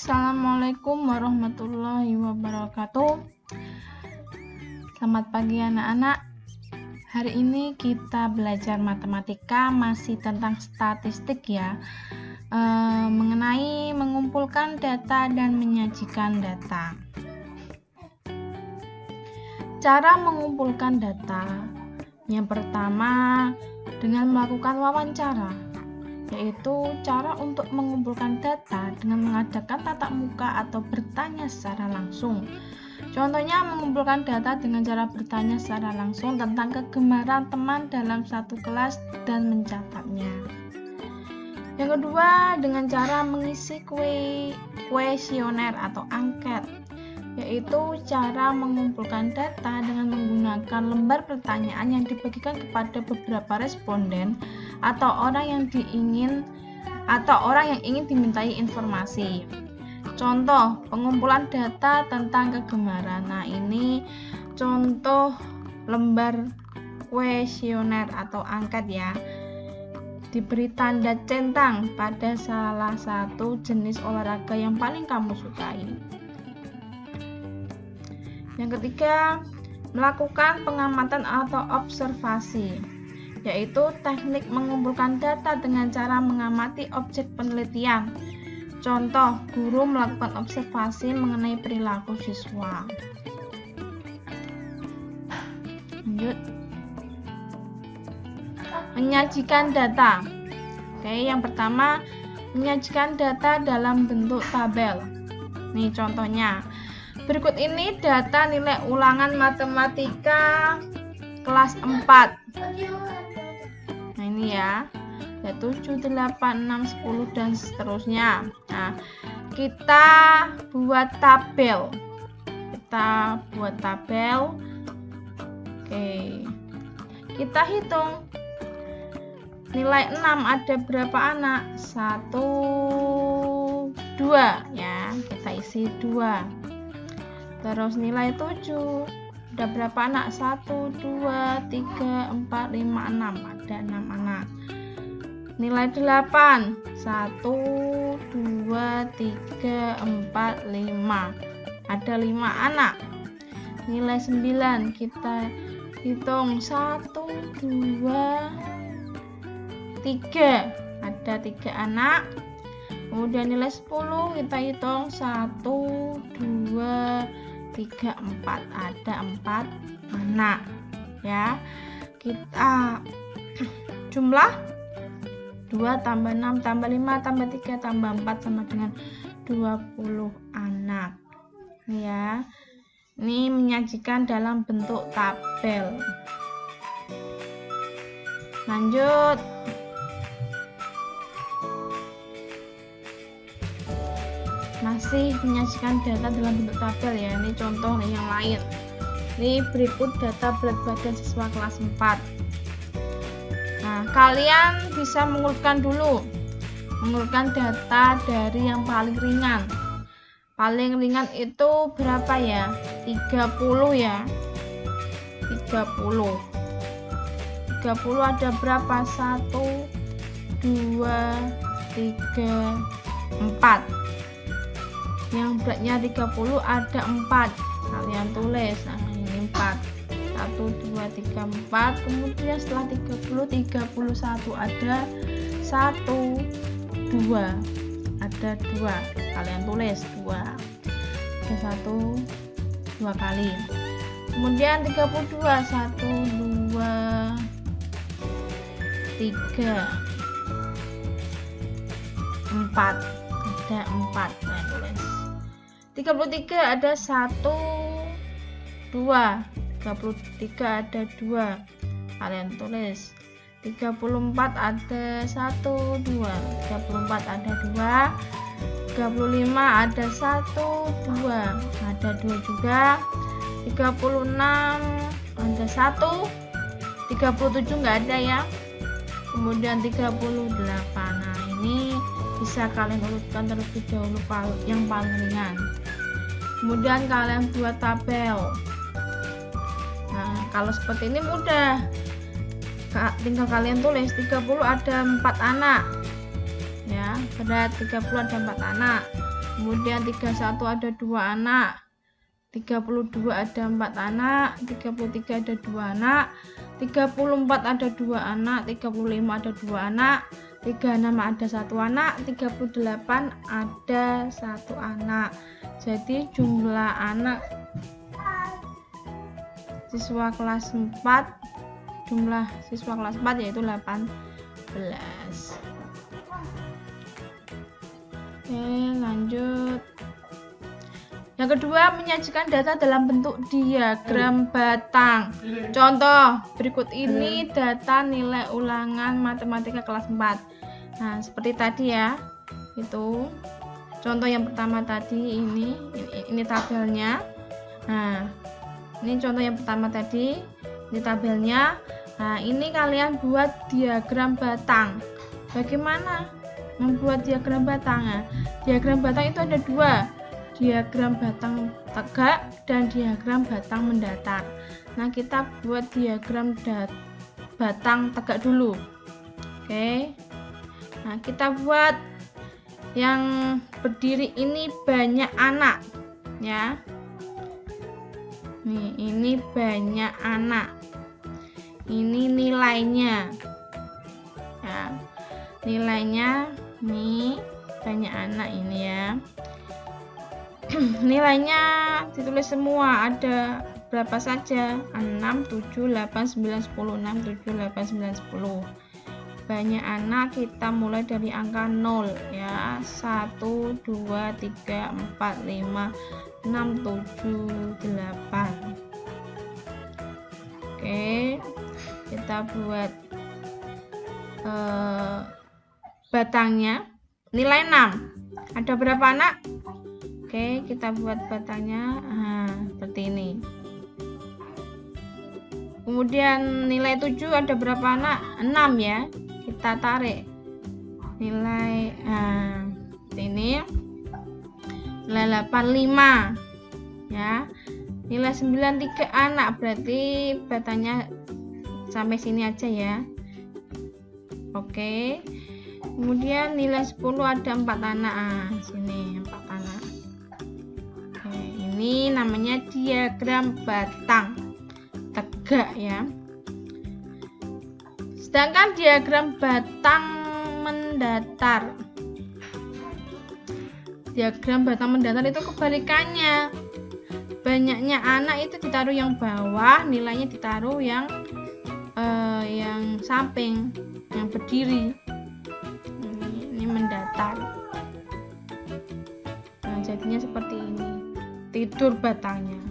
Assalamualaikum warahmatullahi wabarakatuh. Selamat pagi anak-anak. Hari ini kita belajar matematika, masih tentang statistik ya, mengenai mengumpulkan data dan menyajikan data. Cara mengumpulkan data yang pertama dengan melakukan wawancara, yaitu cara untuk mengumpulkan data dengan mengadakan tatap muka atau bertanya secara langsung. Contohnya mengumpulkan data dengan cara bertanya secara langsung tentang kegemaran teman dalam satu kelas dan mencatatnya. Yang kedua, dengan cara mengisi kuesioner atau angket, yaitu cara mengumpulkan data dengan menggunakan lembar pertanyaan yang dibagikan kepada beberapa responden atau orang yang ingin dimintai informasi. Contoh pengumpulan data tentang kegemaran. Nah, ini contoh lembar kuesioner atau angket ya. Diberi tanda centang pada salah satu jenis olahraga yang paling kamu sukai. Yang ketiga, melakukan pengamatan atau observasi, yaitu teknik mengumpulkan data dengan cara mengamati objek penelitian. Contoh, guru melakukan observasi mengenai perilaku siswa. Lanjut. Menyajikan data. Oke, yang pertama, menyajikan data dalam bentuk tabel. Nih contohnya. Berikut ini data nilai ulangan matematika kelas 4. Nah, ini ya. 7, 8, 6, 10 dan seterusnya. Nah, kita buat tabel. Oke. Kita hitung. Nilai 6 ada berapa anak? 1, 2 ya. Kita isi 2. Terus nilai 7 ada berapa anak? 1, 2, 3, 4, 5, 6. Ada 6 anak. Nilai 8 1, 2, 3, 4, 5. Ada 5 anak. Nilai 9 kita hitung 1, 2, 3. Ada 3 anak. Kemudian nilai 10 kita hitung 1, 2, 3, 4. Ada 4 anak ya. Kita jumlah 2 tambah 6 tambah 5 tambah 3 tambah 4 sama dengan 20 anak ya. Ini menyajikan dalam bentuk tabel. Lanjut. Masih menyajikan data dalam bentuk tabel ya. Ini contoh yang lain. Ini berikut data berat badan siswa kelas 4. Nah, kalian bisa mengurutkan dulu. Mengurutkan data dari yang paling ringan. Paling ringan itu berapa ya? 30 ya. 30 ada berapa? 1, 2, 3, 4. Yang beratnya 30 ada 4. Kalian tulis. Nah, ini 4. 1, 2, 3, 4. Kemudian setelah 30, 31 ada 1, 2. Ada 2. Kalian tulis 2. Ada 1, 2 kali. Kemudian 32, 1, 2, 3, 4. Ada 4. Kalian tulis. 33 ada 1, 2. 33 ada 2. Kalian tulis. 34 ada 1, 2. 34 ada 2. 35 ada 1, 2. Ada 2 juga. 36 ada 1. 37 enggak ada ya. Kemudian 38. Nah, ini bisa kalian urutkan terlebih dahulu yang paling ringan. Kemudian kalian buat tabel. Nah, kalau seperti ini mudah. Tinggal kalian tulis 30 ada 4 anak. Ya, berat 30 ada 4 anak. Kemudian 31 ada 2 anak, 32 ada 4 anak, 33 ada 2 anak, 34 ada 2 anak, 35 ada 2 anak, 36 ada 1 anak, 38 ada 1 anak. Jadi jumlah anak siswa kelas 4, jumlah siswa kelas 4 yaitu 18. Oke, lanjut. Yang kedua, menyajikan data dalam bentuk diagram batang. Contoh berikut ini data nilai ulangan matematika kelas 4. Nah, seperti tadi ya. Itu contoh yang pertama tadi, ini tabelnya. Nah, ini contoh yang pertama tadi, ini tabelnya. Nah, ini kalian buat diagram batang. Bagaimana membuat diagram batang? Nah, diagram batang itu ada 2, diagram batang tegak dan diagram batang mendatar. Nah, kita buat diagram batang tegak dulu. Oke. Nah, kita buat yang berdiri ini banyak anak ya. Nih, ini banyak anak. Ini nilainya. Ya. Nilainya nih banyak anak ini ya. Nilainya ditulis semua, ada berapa saja? 6, 7, 8, 9, 10, 6, 7, 8, 9, 10. Banyak anak kita mulai dari angka 0 ya. 1, 2, 3, 4, 5, 6, 7, 8. Oke, kita buat batangnya. Nilai 6. Ada berapa anak? Oke, kita buat batangnya seperti ini. Kemudian nilai 7 ada berapa anak? 6 ya. Kita tarik nilai seperti ini. Nilai 8 5 ya. Nilai 9 3 anak, berarti batangnya sampai sini aja ya. Oke. Kemudian nilai 10 ada 4 anak. Sini 4 anak. Oke, ini namanya diagram batang tegak ya. Sedangkan diagram batang mendatar. Diagram batang mendatar itu kebalikannya. Banyaknya anak itu ditaruh yang bawah, nilainya ditaruh yang samping, yang berdiri. Ini mendatar. Nah, jadinya seperti ini. Tidur batangnya,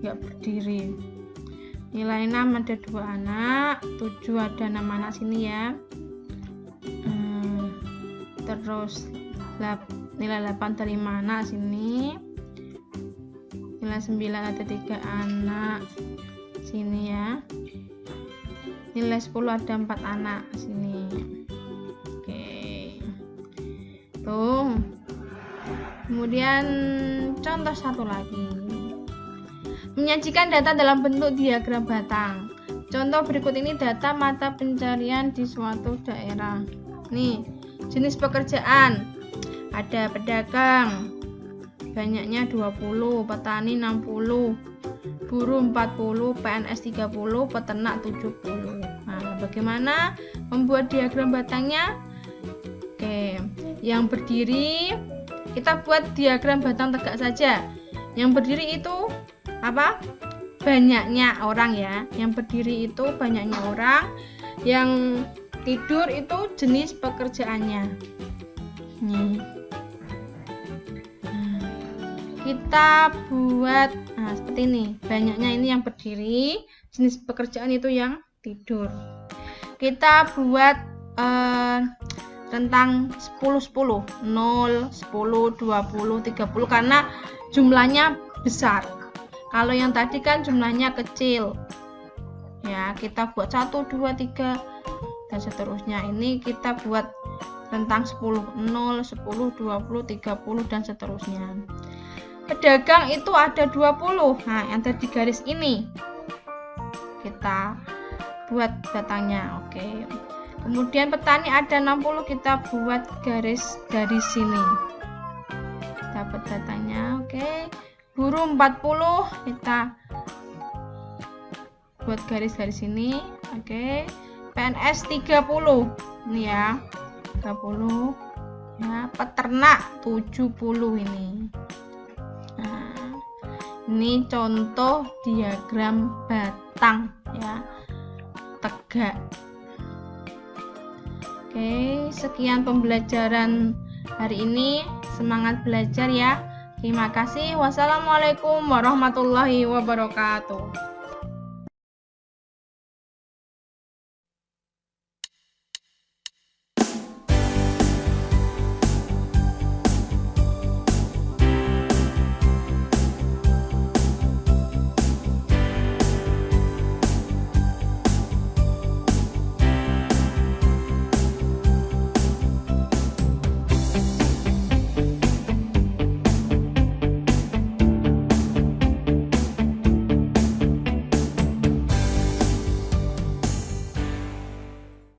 nggak berdiri. Nilai 6 ada 2 anak, 7 ada 6 anak sini ya. Terus nilai 8 ada 5 anak sini. Nilai 9 ada 3 anak sini ya. Nilai 10 ada 4 anak sini. Oke. Tuh. Kemudian contoh satu lagi. Menyajikan data dalam bentuk diagram batang. Contoh berikut ini data mata pencarian di suatu daerah. Nih, jenis pekerjaan. Ada pedagang, banyaknya 20, petani 60, buruh 40, PNS 30, peternak 70. Nah, bagaimana membuat diagram batangnya? Oke, yang berdiri kita buat diagram batang tegak saja. Yang berdiri itu apa? Banyaknya orang ya. Yang berdiri itu banyaknya orang. Yang tidur itu jenis pekerjaannya. Nih. Kita buat seperti ini. Banyaknya ini yang berdiri, jenis pekerjaan itu yang tidur. Kita buat tentang 10 0, 10, 20, 30 karena jumlahnya besar. Kalau yang tadi kan jumlahnya kecil. Ya, kita buat 1, 2, 3 dan seterusnya. Ini kita buat tentang 10 0, 10, 20, 30 dan seterusnya. Pedagang itu ada 20. Nah, yang ada di garis ini kita buat batangnya. Oke. Kemudian petani ada 60, kita buat garis dari sini. buat datanya. Oke, guru 40 kita buat garis-garis ini. Oke, PNS 30 ini ya, 30 ya, peternak 70 ini. Nah, ini contoh diagram batang ya, tegak. Oke, sekian pembelajaran hari ini. Semangat belajar ya. Terima kasih. Wassalamualaikum warahmatullahi wabarakatuh.